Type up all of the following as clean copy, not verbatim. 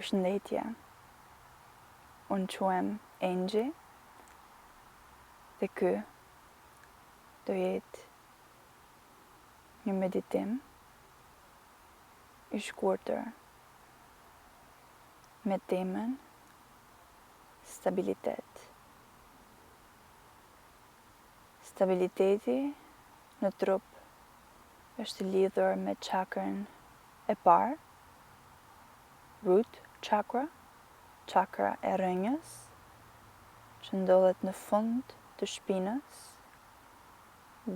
Përshëndetje, unë quhem Engji dhe ky do jetë një meditim I shkurtër me temën stabilitet. Stabiliteti në trup është I lidhur me chakrën e parë, root chakra, chakra e rrënjës, që ndodhet në fund të shpinës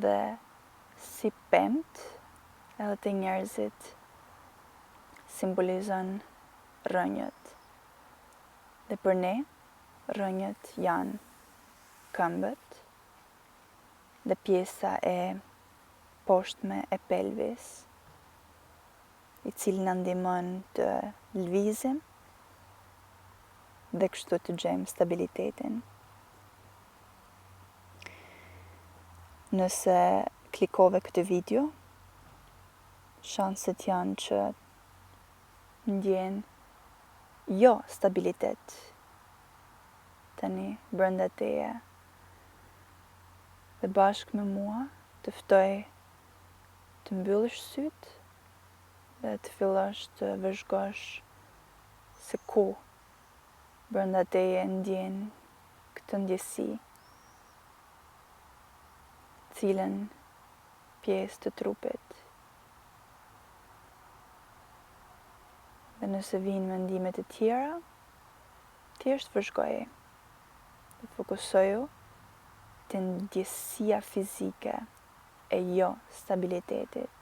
dhe si pemt edhe të njerëzit simbolizon rrënjët. Dhe për ne, rrënjët janë këmbët dhe pjesa e poshtme e pelvis, I cili na ndihmon të lvizim dhe kështu të gjejmë stabilitetin. Nëse klikove këtë video, shanset janë që ndjen jo stabilitet tani brenda teje. Dhe bashkë me mua të ftoj të mbyllësh sytë dhe të fillosh të vëzhgosh se ku brenda teje ndjen këtë ndjesi, cilën pjesë të trupit. Dhe nëse vinë mendimet e tjera, thjesht vëzhgoje dhe fokusoju te ndjesia fizike e jo stabilitetit.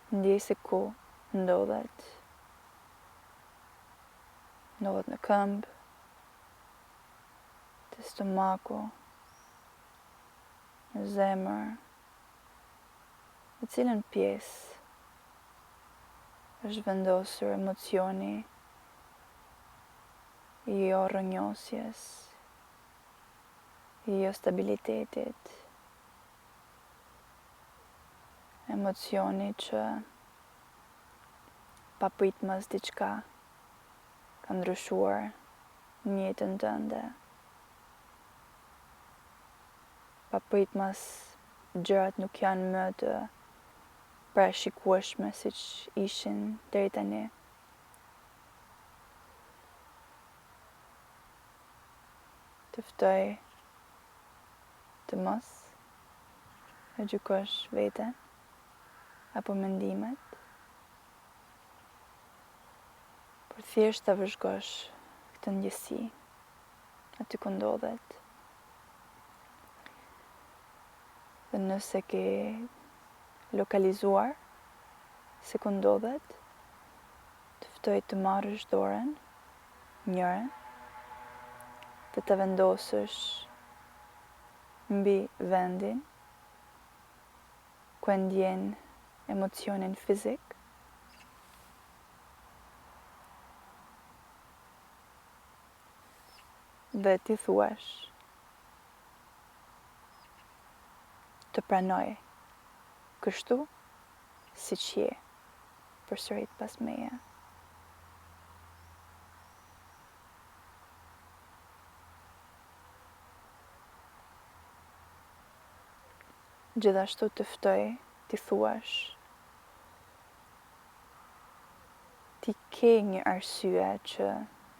Ndjej se ku ndodhet në këmbë, te stomaku, në zemër, në cilën pjesë është vendosur emocioni I jo rrënjosjes, I jo stabilitetit, emocioni që pa pritmas diçka ka ndryshuar në jetën tënde. Pa pritmas gjërat nuk janë më të parashikueshme siç ishin deri tani. Të ftoj të mos e gjykosh veten apo mendimet, por thjesht ta vëzhgosh këtë ndjesi aty ku ndodhet. Dhe nëse ke lokalizuar se ku ndodhet, të ftoj të marrësh dorën, njërën, dhe të vendosësh mbi vendin ku ndjen emocionin fizik, dhe ti thuash të pranoj kështu siç je, përsërit pas meje. Gjithashtu të ftoj ti thuash ti ke një arsye që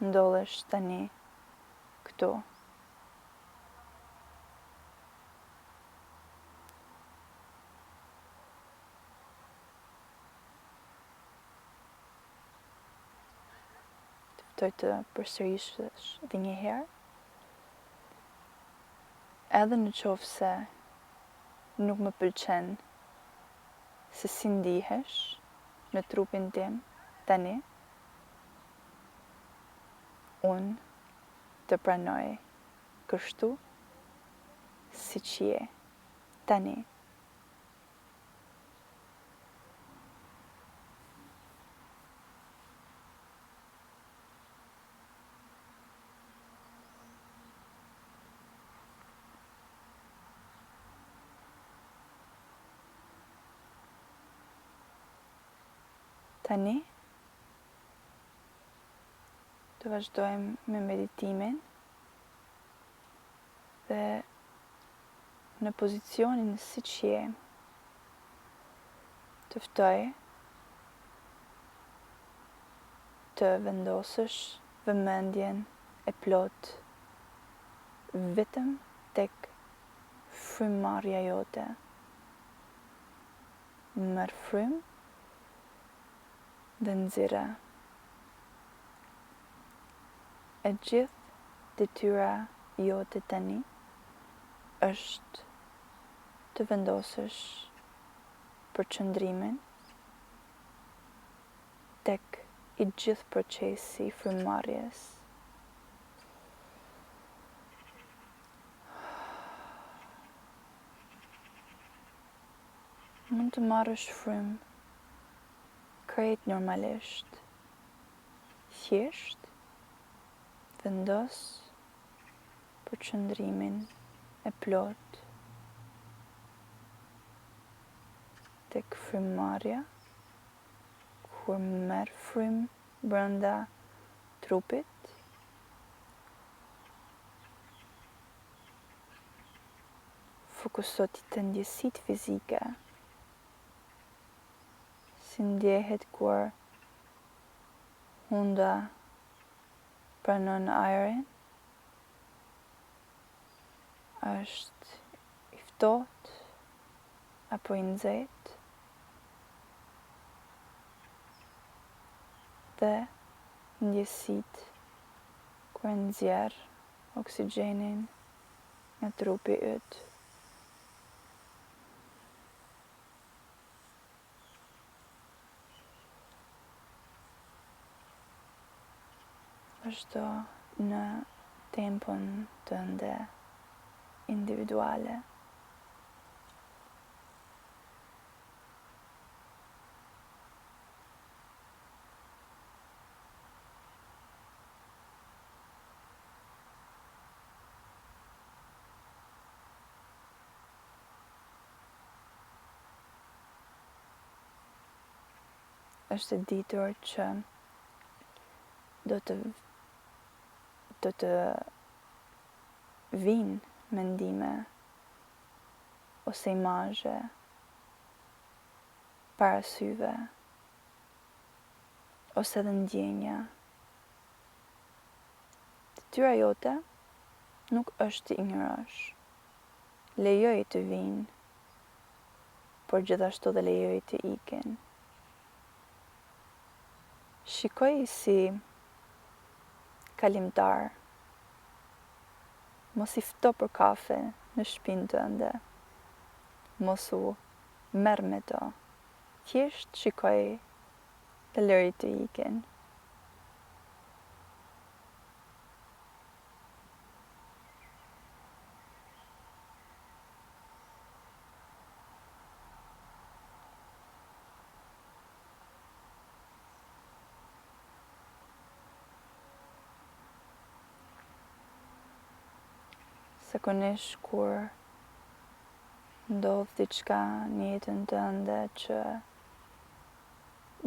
ndodhesh tani këtu. Të ftoj të përsërisësh edhe një herë, edhe në qoftë se nuk më pëlqen se si ndihesh në trupin tim tani, unë të pranoj kështu siç je tani. Tani, të vazhdojmë me meditimin dhe në pozicionin si që je, të ftoj të vendosësh vëmendjen e plot vetëm tek frymëmarrja jote. Merr frymë dhe nxirre. E gjithë detyra jote tani është të vendosësh përqendrimin tek i gjithë procesi i frymëmarrjes. Mund të marrësh frymë krejt normalisht. Thjesht vendos përqendrimin e plot tek frymëmarrja, kur merr frymë brenda trupit. Fokuso te ndjesitë fizike. Si ndjehet kur hunda pranon ajrin, është i ftohtë apo i nxehtë, dhe ndjesitë kur nxjerr oksigjenin nga trupi yt. Vazhdo në tempon tënde individuale. Është e ditur që do të vinë mendime ose imazhe para syve, ose edhe ndjenja. Detyra jote nuk është të ignorosh. Lejoj të vinë, por gjithashtu dhe lejoj të ikin. Shikoj si kalimtar. Mos i fto për kafe në shtëpinë tënde. Mos u merr me to. Thjesht shikoj dhe lëri të ikin. Zakonisht kur ndodh diçka në jetën tënde që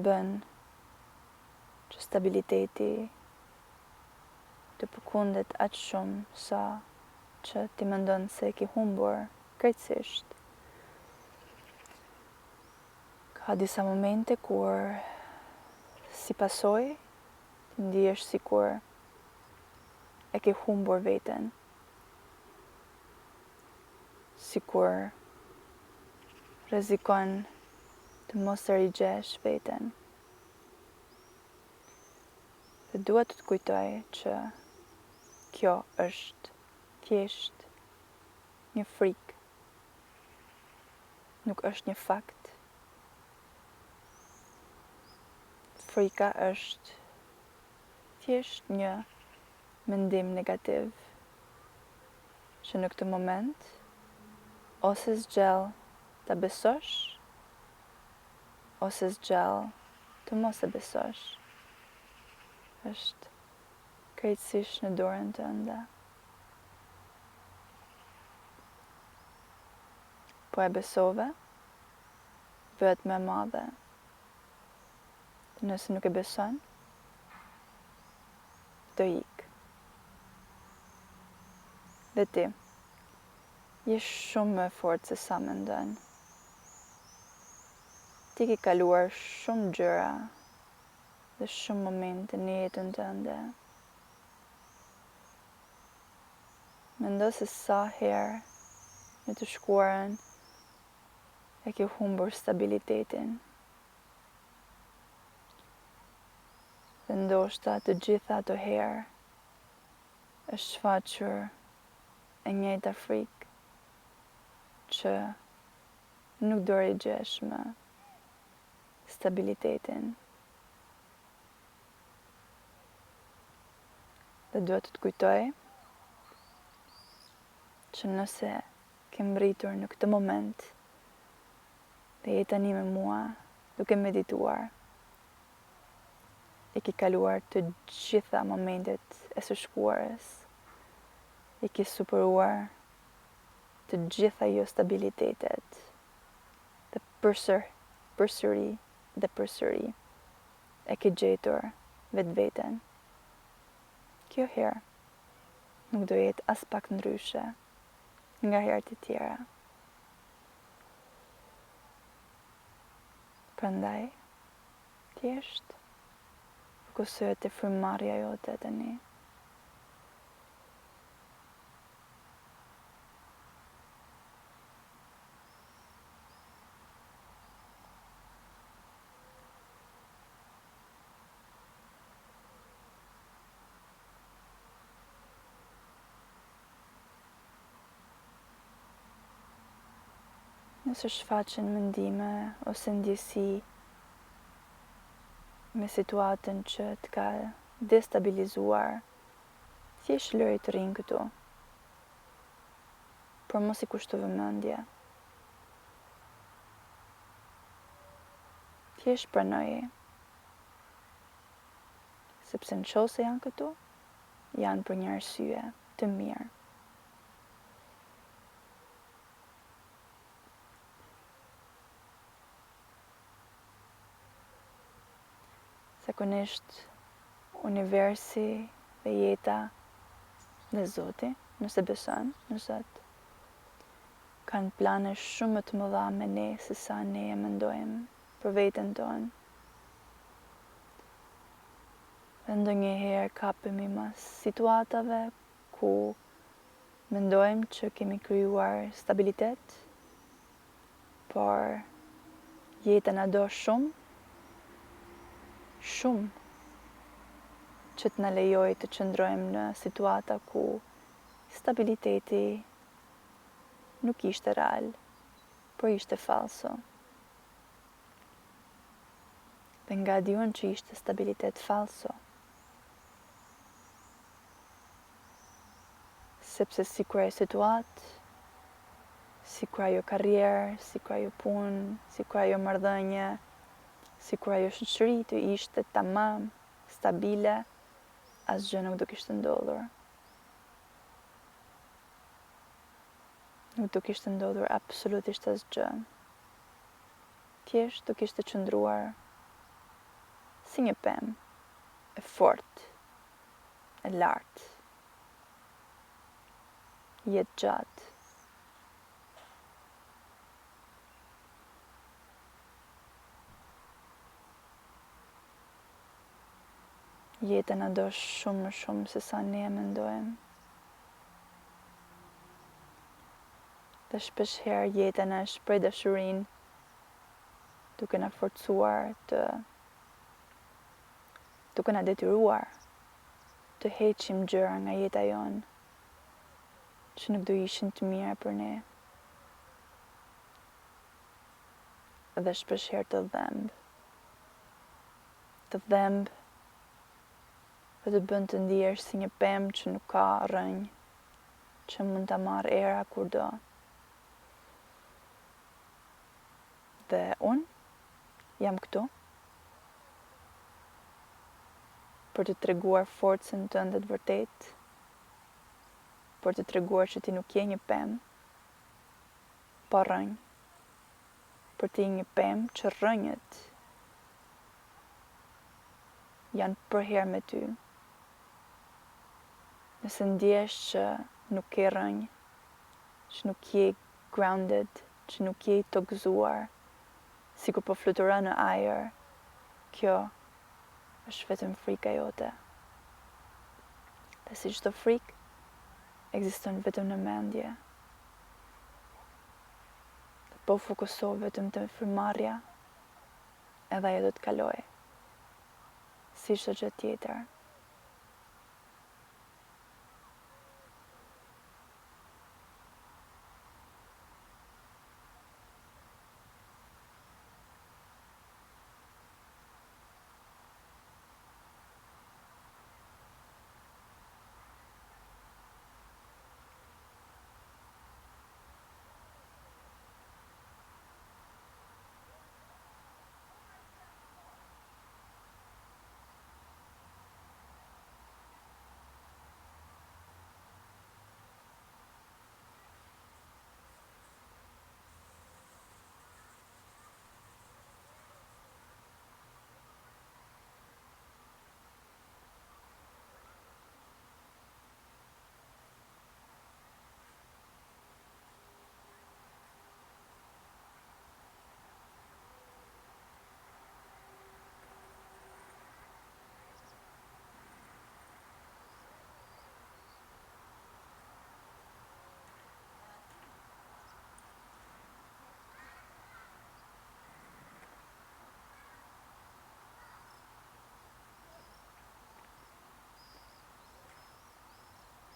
bën që stabiliteti të përkundet aq shumë sa që ti mendon se ke humbur krejtësisht. Ka disa momente kur si pasojë të ndihesh sikur e ke humbur veten. Sikur rrezikon të mos e rigjesh veten. Dhe dua të të kujtoj që kjo është thjesht një frikë. Nuk është një fakt. Frika është thjesht një mendim negativ që në këtë moment ose zgjell ta besosh, ose zgjell të mos e besosh. Është krejtësisht në dorën tënde. Po e besove, bëhet më e madhe. Nëse nuk e beson, do ik. Dhe ti, je shumë më fort se sa mendon. Ti ke kaluar shumë gjëra dhe shumë momente në jetën tënde. Mendo se sa herë në të shkuarën e ke humbur stabilitetin. Dhe ndoshta të gjitha ato herë është shfaqur e njëjta frikë që nuk do rigjesh më stabilitetin. Dhe duhet të kujtoj që nëse ke mbritur në këtë moment dhe je tani me mua duke medituar, e ke kaluar të gjitha momentet e së shkuarës, e ke superuar të gjitha jo stabilitetet dhe përsëri e ke gjetur vetë veten. Kjo herë nuk do jetë as pak ndryshe nga herët e tjera. Prandaj, thjesht fokusoje te frymëmarrja jote tani. Nëse shfaqen mendime ose ndjesi me situatën që të ka destabilizuar, thjesht lëri të rinë këtu, por mos i kushto vëmendje. Thjesht pranoje, sepse nëse janë këtu, janë për një arsye të mirë. Zakonisht, universi dhe jeta dhe Zoti, nëse beson në Zot, kanë plane shumë më të mëdha me ne se sa ne e mendojmë për veten tonë. Dhe ndonjëherë kapemi mas situatave ku mendojmë që kemi krijuar stabilitet, por jeta na do shumë që të na lejoj të qëndrojmë në situata ku stabiliteti nuk ishte real, por ishte falso. Dhe nga diun që ishte stabilitet falso, sepse sikur ajo situatë, sikur ajo karrierë, sikur ajo punë, sikur ajo marrëdhënie, sikur ajo shoqëri të ishte tamam stabile, asgjë nuk do kishte ndodhur. Nuk do kishte ndodhur absolutisht asgjë. Thjesht do kishte qëndruar si një pemë e fortë, e lartë, jetë gjatë. Jeta na do shumë më shumë se sa ne e mendojmë. Dhe shpeshherë jeta na shpreh dashurinë duke na forcuar duke na detyruar të heqim gjëra nga jeta jonë që nuk do ishin të mira për ne. Dhe shpeshherë të dhembë dhe të bën të ndihesh si një pemë që nuk ka rrënjë, që mund ta marrë era kurdo. Dhe unë jam këtu për të treguar forcën tënde të vërtetë, për të treguar që ti nuk je një pemë pa rrënjë, për të je një pemë që rrënjët janë përherë me ty. Nëse ndjesh që nuk ke rënjë, që nuk je grounded, që nuk je të gëzuar, si kur po fluturon në ajër, kjo është vetëm frika jote. Dhe si çdo frikë, ekziston vetëm në mendje. Dhe po fokuso vetëm të frymëmarrja, edhe ajo do të kalojë, si çdo gjë tjetër.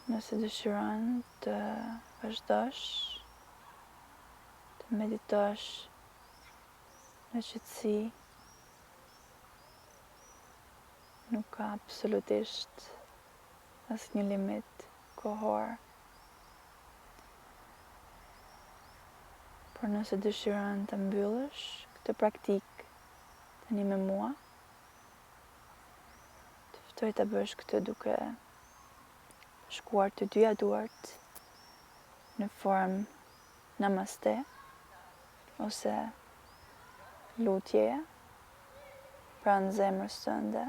Nëse dëshiron të vazhdosh, të meditosh në qetësi, nuk ka absolutisht asnjë limit kohor. Por nëse dëshiron të mbyllësh këtë praktikë tani me mua, të ftoj ta bësh këtë duke shkuar të dyja duart në formë namaste ose lutjeje pranë zemrës tënde.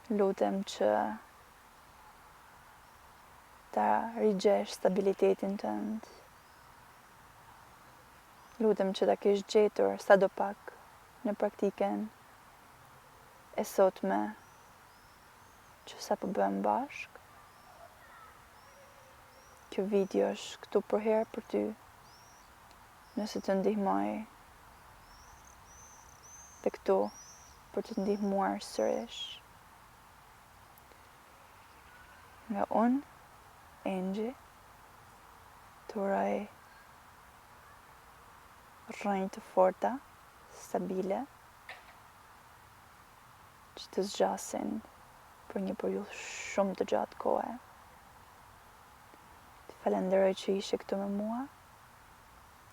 Lutem që ta rigjesh stabilitetin tënd. Lutem që ta kesh gjetur sadopak në praktikën e sotme që sapo bëjmë bashkë. Kjo video është këtu për herë për ty, nëse të ndihmoj dhe këtu për të ndihmuar sërish. Nga unë, Angji, të uroj rrënjë të forta, stabile, që të zgjasin për një periudhë shumë të gjatë kohe. Të falenderoj që ishe këtu me mua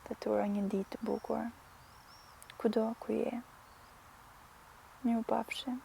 dhe të uroj një ditë të bukur, kudo ku je. Mirupafshim.